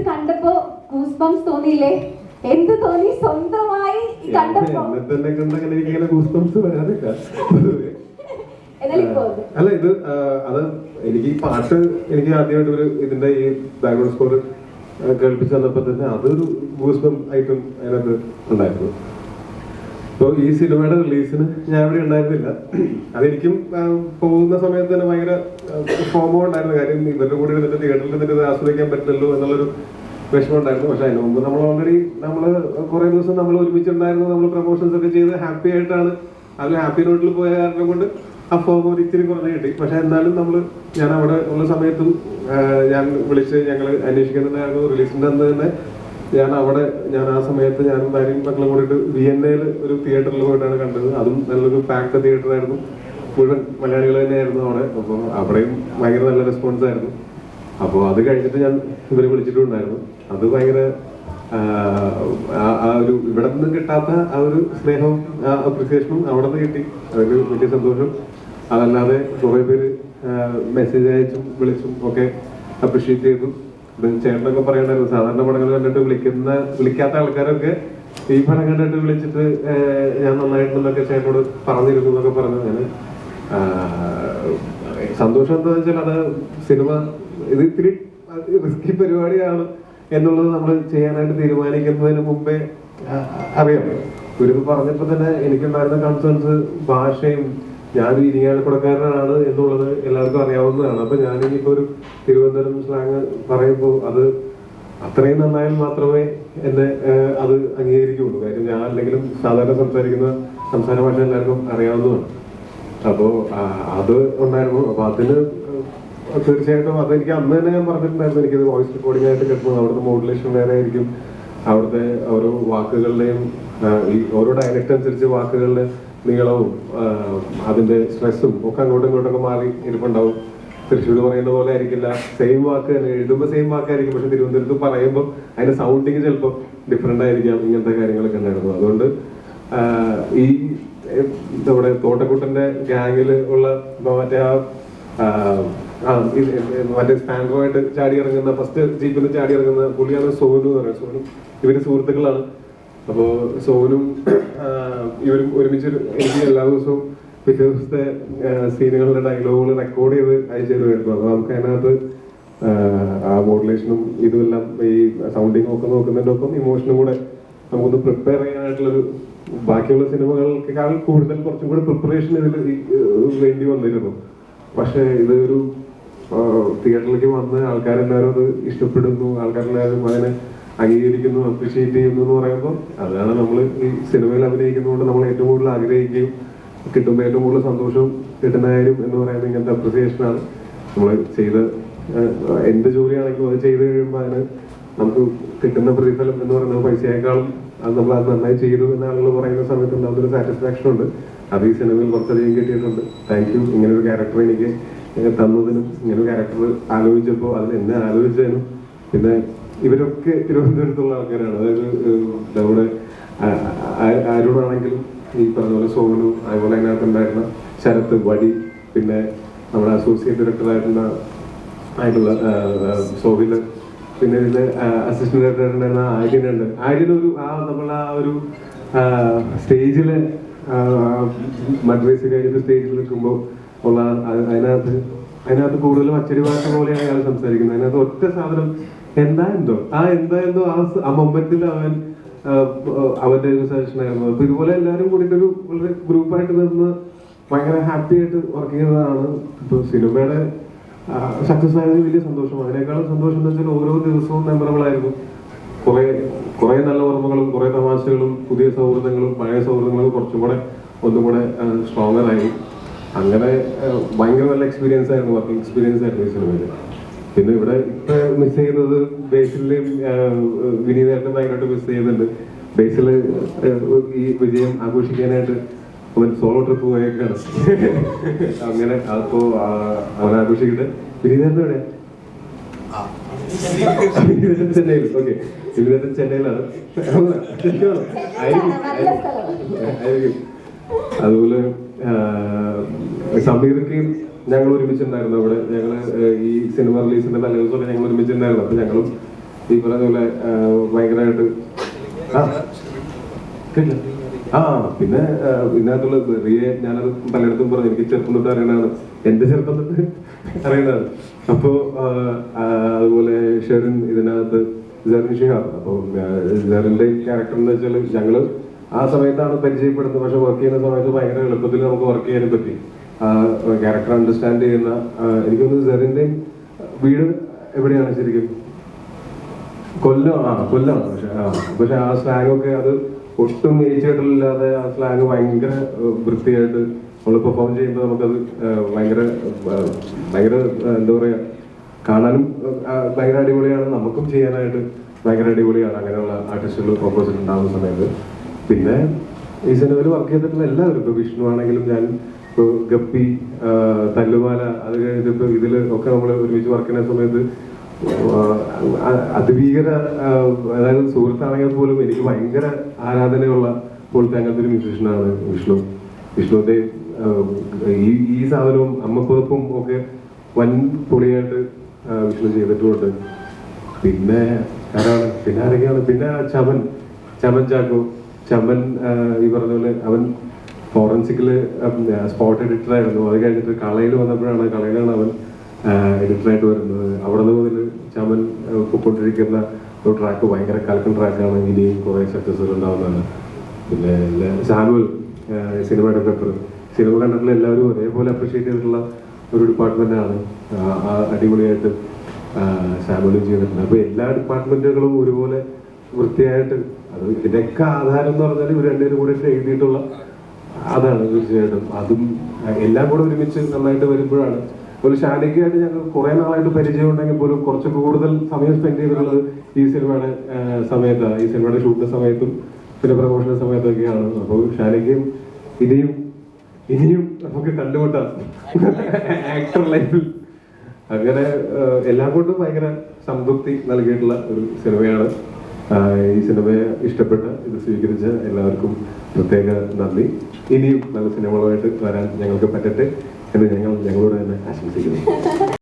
കണ്ടപ്പോ goose bumps തോന്നിയില്ലേ? എന്ത് തോന്നി സ്വന്തമായി കണ്ടപ്പോ? അല്ല ഇത് അത് എനിക്ക് ഈ പാട്ട് എനിക്ക് ആദ്യമായിട്ട് ഒരു ഇതിന്റെ ഈ ബാക്ക്ഗ്രൗണ്ട് സ്കോർ കേൾപ്പിച്ചു തന്നപ്പോ തന്നെ അതൊരു ഗൂസ് ബം ഐറ്റം അതിനകത്ത് ഉണ്ടായിരുന്നു. അപ്പോൾ ഈ സിനിമയുടെ റിലീസിന് ഞാൻ ഇവിടെ ഉണ്ടായിരുന്നില്ല. അതെനിക്കും പോകുന്ന സമയത്ത് തന്നെ ഭയങ്കര ഫോമോ ഉണ്ടായിരുന്ന കാര്യം, ഇവരുടെ കൂടെ ഇരുന്നിട്ട് തിയേറ്ററിൽ നിന്നിട്ട് ഇത് ആസ്വദിക്കാൻ പറ്റില്ലല്ലോ എന്നുള്ളൊരു വിഷമം ഉണ്ടായിരുന്നു. പക്ഷെ അതിന് മുമ്പ് നമ്മൾ ഓൾറെഡി കുറെ ദിവസം നമ്മൾ ഒരുമിച്ചുണ്ടായിരുന്നു, നമ്മൾ പ്രൊമോഷൻസ് ഒക്കെ ചെയ്ത് ഹാപ്പി ആയിട്ടാണ്. അതിൽ ഹാപ്പി നോട്ടിൽ പോയ കാരണം കൊണ്ട് ആ ഫോം ഒരു ഇച്ചിരി കുറഞ്ഞു കിട്ടി. പക്ഷെ എന്നാലും ഞാൻ അവിടെ ഉള്ള സമയത്തും ഞാൻ വിളിച്ച് ഞങ്ങൾ അന്വേഷിക്കുന്നുണ്ടായിരുന്നു. റിലീസിന്റെ അന്ന് തന്നെ ഞാൻ ആ സമയത്ത് ഞാനും ഭാര്യയും മക്കളും കൂടിയിട്ട് വിയന്നയിൽ ഒരു തിയേറ്ററിൽ പോയിട്ടാണ് കണ്ടത്. അതും നല്ലൊരു പാക്ഡ് തിയേറ്റർ ആയിരുന്നു, മുഴുവൻ മലയാളികൾ തന്നെയായിരുന്നു അവിടെ. അപ്പോൾ അവിടെയും ഭയങ്കര നല്ല റെസ്പോൺസ് ആയിരുന്നു. അപ്പോൾ അത് കഴിഞ്ഞിട്ട് ഞാൻ ഇവരെ വിളിച്ചിട്ടുണ്ടായിരുന്നു. അത് ഭയങ്കര ആ ഒരു ഇവിടെ നിന്ന് കിട്ടാത്ത ആ ഒരു സ്നേഹവും അപ്രിസിയേഷനും അവിടെ നിന്ന് കിട്ടി. അതൊരു വലിയ സന്തോഷം. അതല്ലാതെ കുറെ പേര് മെസ്സേജ് അയച്ചും വിളിച്ചും ഒക്കെ അപ്രിഷിയേറ്റ് ചെയ്തു. ചേട്ടനൊക്കെ പറയണ്ടായിരുന്നു, സാധാരണ പടങ്ങൾ കണ്ടിട്ട് വിളിക്കാത്ത ആൾക്കാരൊക്കെ ഈ പടം കണ്ടിട്ട് വിളിച്ചിട്ട് ഞാൻ നന്നായിട്ടുണ്ടെന്നൊക്കെ ചേട്ടനോട് പറഞ്ഞിരുന്നു എന്നൊക്കെ പറഞ്ഞു. ഞാൻ സന്തോഷം എന്താ വെച്ചാൽ അത് സിനിമ ഇത് ഇത്തിരി റിസ്കി പരിപാടിയാണ് എന്നുള്ളത് നമ്മൾ ചെയ്യാനായിട്ട് തീരുമാനിക്കുന്നതിന് മുമ്പേ അറിയാം. ഗുരു പറഞ്ഞപ്പോ തന്നെ എനിക്കുണ്ടായിരുന്ന കൺസേൺസ് ഭാഷയും ഞാനൊരു ഇരിങ്ങാലക്കുടക്കാരനാണ് എന്നുള്ളത് എല്ലാവർക്കും അറിയാവുന്നതാണ്. അപ്പൊ ഞാനിപ്പോ ഒരു തിരുവനന്തപുരം സ്ലാങ് പറയുമ്പോൾ അത് അത്രയും നന്നായാൽ മാത്രമേ എന്നെ അത് അംഗീകരിക്കുകയുള്ളൂ. കാര്യം ഞാൻ അല്ലെങ്കിലും സാധാരണ സംസാരിക്കുന്ന സംസാര ഭാഷ എല്ലാവർക്കും അറിയാവുന്നതാണ്. അപ്പോ അത് ഉണ്ടായിരുന്നു. അപ്പൊ അതിന് തീർച്ചയായിട്ടും അതെനിക്ക് അന്ന് തന്നെ ഞാൻ പറഞ്ഞിട്ടുണ്ടായിരുന്നു, എനിക്കത് വോയിസ് റെക്കോർഡിംഗ് ആയിട്ട് കിട്ടുന്നത്. അവിടുത്തെ മോഡുലേഷൻ വേറെ ആയിരിക്കും, അവിടുത്തെ ഓരോ വാക്കുകളുടെയും ഈ ഓരോ ഡയലക്റ്റ് അനുസരിച്ച് വാക്കുകളുടെ നീളവും അതിന്റെ സ്ട്രെസ്സും ഒക്കെ അങ്ങോട്ടും ഇങ്ങോട്ടൊക്കെ മാറി ഇരിപ്പുണ്ടാവും. തൃശ്ശൂർ പറയുന്ന പോലെ ആയിരിക്കില്ല, സെയിം വാക്ക് തന്നെ എഴുതുമ്പോൾ സെയിം വാക്കായിരിക്കും, പക്ഷെ തിരുവനന്തപുരത്ത് പറയുമ്പോൾ അതിന്റെ സൗണ്ടിങ് ചിലപ്പോൾ ഡിഫറെന്റ് ആയിരിക്കാം. ഇങ്ങനത്തെ കാര്യങ്ങളൊക്കെ ഉണ്ടായിരുന്നു. അതുകൊണ്ട് ഈ നമ്മുടെ തോട്ടക്കുട്ടന്റെ ഗാങ്ങില് ഉള്ള മറ്റേ മറ്റേ സ്പാൻഡറുമായിട്ട് ചാടി ഇറങ്ങുന്ന ഫസ്റ്റ് ജീപ്പിൽ ചാടി ഇറങ്ങുന്ന പുള്ളിയാണ് സോനു എന്ന് പറയുന്നത്. സോനു ഇവര് സുഹൃത്തുക്കളാണ്. അപ്പോ സോനും ഇവരും ഒരുമിച്ച് എനിക്ക് എല്ലാ ദിവസവും പിറ്റേ ദിവസത്തെ സീനുകളുടെ ഡയലോഗുകൾ റെക്കോർഡ് ചെയ്ത് അയച്ചു തരുമായിരുന്നു. അപ്പൊ നമുക്ക് അതിനകത്ത് ആ മോഡുലേഷനും ഇതുമെല്ലാം ഈ സൗണ്ടിങ് ഒക്കെ നോക്കുന്നതിന്റെ ഒപ്പം ഇമോഷനും കൂടെ നമുക്കൊന്ന് പ്രിപ്പയർ ചെയ്യാനായിട്ടുള്ളൊരു ബാക്കിയുള്ള സിനിമകൾക്കാൾ കൂടുതൽ കുറച്ചും കൂടെ പ്രിപ്പറേഷൻ ഇതിൽ വേണ്ടി വന്നിരുന്നു. പക്ഷെ ഇതൊരു തിയേറ്ററിലേക്ക് വന്ന് ആൾക്കാരെല്ലാവരും അത് ഇഷ്ടപ്പെടുന്നു, ആൾക്കാരെല്ലാവരും അതിനെ അംഗീകരിക്കുന്നു, അപ്രീഷിയേറ്റ് ചെയ്യുന്നു എന്ന് പറയുമ്പോൾ അതാണ് നമ്മൾ ഈ സിനിമയിൽ അഭിനയിക്കുന്നതുകൊണ്ട് നമ്മൾ ഏറ്റവും കൂടുതൽ ആഗ്രഹിക്കുകയും കിട്ടുമ്പോൾ ഏറ്റവും കൂടുതൽ സന്തോഷം കിട്ടുന്നതായാലും എന്ന് പറയുന്നത് ഇങ്ങനത്തെ അപ്രിസിയേഷനാണ്. നമ്മൾ ചെയ്ത് എന്ത് ജോലിയാണെങ്കിലും അത് ചെയ്ത് കഴിയുമ്പോൾ അതിന് നമുക്ക് കിട്ടുന്ന പ്രതിഫലം എന്ന് പറയുന്നത് പൈസയേക്കാളും അത് നമ്മൾ അത് നന്നായി ചെയ്തു എന്ന് ആളുകൾ പറയുന്ന സമയത്ത് ഉണ്ടാകുന്നൊരു സാറ്റിസ്ഫാക്ഷൻ ഉണ്ട്. അത് ഈ സിനിമയിൽ കുറച്ചധികം കിട്ടിയിട്ടുണ്ട്. Thank you. ഇങ്ങനൊരു ക്യാരക്ടർ എനിക്ക് തന്നതിനും ഇങ്ങനൊരു ക്യാരക്ടർ ആലോചിച്ചപ്പോൾ അതിൽ എന്നെ ആലോചിച്ചതിനും പിന്നെ ഇവരൊക്കെ തിരുവനന്തപുരത്തുള്ള ആൾക്കാരാണ്. അതായത് നമ്മുടെ ആരോടാണെങ്കിലും ഈ പറഞ്ഞ പോലെ സോനു, അതുപോലെ അതിനകത്ത് ഉണ്ടായിരുന്ന ശരത്ത്, വടി, പിന്നെ നമ്മുടെ അസോസിയേറ്റ് ഡയറക്ടറായിട്ടുള്ള സോഹിത്, പിന്നെ ഇതിൽ അസിസ്റ്റന്റ് ഡയറക്ടർ ഉണ്ടായിരുന്ന ആര്യനുണ്ട്. ആര്യനൊരു നമ്മൾ ആ ഒരു സ്റ്റേജില് മദ്രസ കഴിഞ്ഞിട്ട് സ്റ്റേജിൽ നിൽക്കുമ്പോൾ ഉള്ള അതിനകത്ത് കൂടുതലും അച്ചടി ഭാഷ പോലെയാണ് അയാൾ സംസാരിക്കുന്നത്. അതിനകത്ത് ഒറ്റ സാധനം എന്താ എന്തോ ആ മൊമെന്റിൽ അവന്റെ ഒരു സജഷൻ ആയിരുന്നു. അപ്പൊ ഇതുപോലെ എല്ലാവരും കൂടിയിട്ടൊരു വളരെ ഗ്രൂപ്പായിട്ട് നിന്ന് ഭയങ്കര ഹാപ്പി ആയിട്ട് വർക്ക് ചെയ്തതാണ്. ഇപ്പൊ സിനിമയുടെ സക്സസ് ആയത് വലിയ സന്തോഷം. അതിനേക്കാളും സന്തോഷം എന്ന് വെച്ചാൽ ഓരോ ദിവസവും മെമ്മറബിൾ ആയിരുന്നു. കുറെ നല്ല ഓർമ്മകളും കുറെ തമാശകളും പുതിയ സൗഹൃദങ്ങളും പഴയ സൗഹൃദങ്ങളും ഒന്നും കൂടെ സ്ട്രോങ്ങർ ആയി. അങ്ങനെ ഭയങ്കര നല്ല എക്സ്പീരിയൻസ് ആയിരുന്നു, വർക്കിംഗ് എക്സ്പീരിയൻസ് ആയിരുന്നു ഈ സിനിമയിൽ. പിന്നെ ഇവിടെ ഇപ്പൊ മിസ് ചെയ്യുന്നത് ബേസിലെയും വിനീതേട്ടൻ ഭയങ്കരമായിട്ട് മിസ് ചെയ്യുന്നുണ്ട്. ബേസില് ഈ വിജയം ആഘോഷിക്കാനായിട്ട് അവൻ സോളോ ട്രിപ്പ് പോയേക്കാണ്. അങ്ങനെ അപ്പോ അവൻ ആഘോഷിക്കട്ടെ. വിനീതേട്ടൻ എവിടെ? ചെന്നൈയിൽ. ഓക്കെ, വിനീതേട്ടൻ ചെന്നൈയിലാണ്. ആയിരിക്കും. അതുപോലെ സമീർക്കും ഞങ്ങൾ ഒരുമിച്ചുണ്ടായിരുന്നു അവിടെ. ഞങ്ങള് ഈ സിനിമ റിലീസിന്റെ തലേദിവസം ഞങ്ങൾ ഒരുമിച്ചുണ്ടായിരുന്നു. അപ്പൊ ഞങ്ങളും ഈ പറഞ്ഞ പോലെ ഭയങ്കരമായിട്ട് പിന്നെ ഇതിനകത്തുള്ള റിയെ ഞാനത് പലയിടത്തും പറഞ്ഞു, എനിക്ക് ചെറുപ്പം തൊട്ട് അറിയണതാണ്, എന്റെ ചെറുപ്പം തൊട്ട് അറിയണതാണ്. അപ്പോ അതുപോലെ ഷെറിൻ ഇതിനകത്ത് ജെറിൻ ഷിഹാബ്. അപ്പോൾ ജെറിന്റെ ക്യാരക്ടർ എന്ന് വെച്ചാൽ ഞങ്ങള് ആ സമയത്താണ് പരിചയപ്പെടുന്നത്. പക്ഷെ വർക്ക് ചെയ്യുന്ന സമയത്ത് ഭയങ്കര എളുപ്പത്തിൽ നമുക്ക് വർക്ക് ചെയ്യാനും പറ്റി. ക്യാരക്ടർ അണ്ടർസ്റ്റാൻഡ് ചെയ്യുന്ന എനിക്ക് തോന്നുന്നു ജെറിന്റെയും വീട് എവിടെയാണ് ശരിക്കും? കൊല്ലമാണ്. പക്ഷെ ആ സ്ലാങ് ഒക്കെ അത് ഒട്ടും ഏച്ചായിട്ടില്ലാതെ ആ സ്ലാങ് ഭയങ്കര വൃത്തിയായിട്ട് നമ്മൾ പെർഫോം ചെയ്യുമ്പോൾ നമുക്കത് ഭയങ്കര എന്താ പറയാ, കാണാനും ഭയങ്കര അടിപൊളിയാണ്, നമുക്കും ചെയ്യാനായിട്ട് ഭയങ്കര അടിപൊളിയാണ്. അങ്ങനെയുള്ള ആർട്ടിസ്റ്റുകൾ ഓപ്പോസിറ്റ് ഉണ്ടാകുന്ന സമയത്ത് പിന്നെ ഈ സിനിമയിൽ വർക്ക് ചെയ്തിട്ടുള്ള എല്ലാവരും, ഇപ്പൊ വിഷ്ണു ആണെങ്കിലും ഞാൻ, ഇപ്പോൾ ഗപ്പി, തല്ലുമാല, അത് കഴിഞ്ഞിട്ട് ഇപ്പൊ ഇതിൽ ഒക്കെ നമ്മൾ ഒരുമിച്ച് വർക്ക് ചെയ്യുന്ന സമയത്ത് അതിഭീകര, അതായത് സുഹൃത്താണെങ്കിൽ പോലും എനിക്ക് ഭയങ്കര ആരാധനയുള്ള പോലത്തെ അങ്ങനത്തെ ഒരു മ്യൂസീഷ്യനാണ് വിഷ്ണു. വിഷ്ണുവിന്റെ ഈ സാധനവും അമ്മപ്പുറപ്പും ഒക്കെ വൻ പൊളിയായിട്ട് വിഷ്ണു ചെയ്തിട്ടുമുണ്ട്. പിന്നെ ആരൊക്കെയാണ്? പിന്നെ ചമൻ ചാക്കോ. ചമൻ ഈ പറഞ്ഞ പോലെ അവൻ ഫോറൻസിക്കില് സ്പോട്ട് എഡിറ്റർ ആയിരുന്നു. അത് കഴിഞ്ഞിട്ട് കളയിലാണ് അവൻ എഡിറ്ററായിട്ട് വരുന്നത്. അവിടെ നിന്ന് മുതൽ ചമൻ പൊയ്ക്കൊണ്ടിരിക്കുന്ന ഒരു ട്രാക്ക് ഭയങ്കര കലക്കൻ ട്രാക്കാണ്. ഇനിയും കുറെ സക്സസ്സുകൾ ഉണ്ടാവുന്നതാണ്. പിന്നെ സാനുവൽ സിനിമാറ്റോഗ്രാഫർ. സിനിമ കണ്ടിട്ടുള്ള എല്ലാവരും ഒരേപോലെ അപ്രീഷിയേറ്റ് ചെയ്തിട്ടുള്ള ഒരു ഡിപ്പാർട്ട്മെന്റാണ്. അടിപൊളിയായിട്ട് സാനുവലും ചെയ്തിട്ടുണ്ട്. അപ്പൊ എല്ലാ ഡിപ്പാർട്ട്മെന്റുകളും ഒരുപോലെ വൃത്തിയായിട്ട്, അത് ഇതിന്റെയൊക്കെ ആധാരം എന്ന് പറഞ്ഞാൽ ഇവർ രണ്ടുപേരും കൂടെ എഴുതിയിട്ടുള്ള അതാണ് തീർച്ചയായിട്ടും. അതും എല്ലാം കൂടെ ഒരുമിച്ച് നന്നായിട്ട് വരുമ്പോഴാണ്. ഒരു ഷാനിക്കായിട്ട് ഞങ്ങൾ കുറെ നാളായിട്ട് പരിചയം ഉണ്ടെങ്കിൽ പോലും കുറച്ച് കൂടുതൽ സമയം സ്പെൻഡ് ചെയ്തിട്ടുള്ളത് ഈ സിനിമയുടെ സമയത്താണ്. ഈ സിനിമയുടെ ഷൂട്ടിന്റെ സമയത്തും പിന്നെ പ്രമോഷന്റെ സമയത്തൊക്കെയാണ്. അപ്പോൾ ഷാനിക്കയും ഇനിയും നമുക്ക് കണ്ടുമുട്ടാം ആക്ടർ ലൈഫിൽ. അങ്ങനെ എല്ലാം കൊണ്ടും ഭയങ്കര സംതൃപ്തി നൽകിയിട്ടുള്ള ഒരു സിനിമയാണ്. ഈ സിനിമയെ ഇഷ്ടപ്പെട്ട് ഇത് സ്വീകരിച്ച എല്ലാവർക്കും പ്രത്യേക നന്ദി. ഇനിയും നല്ല സിനിമകളുമായിട്ട് വരാൻ ഞങ്ങൾക്ക് പറ്റട്ടെ എന്ന് ഞങ്ങളോട് തന്നെ ആശംസിക്കുന്നു.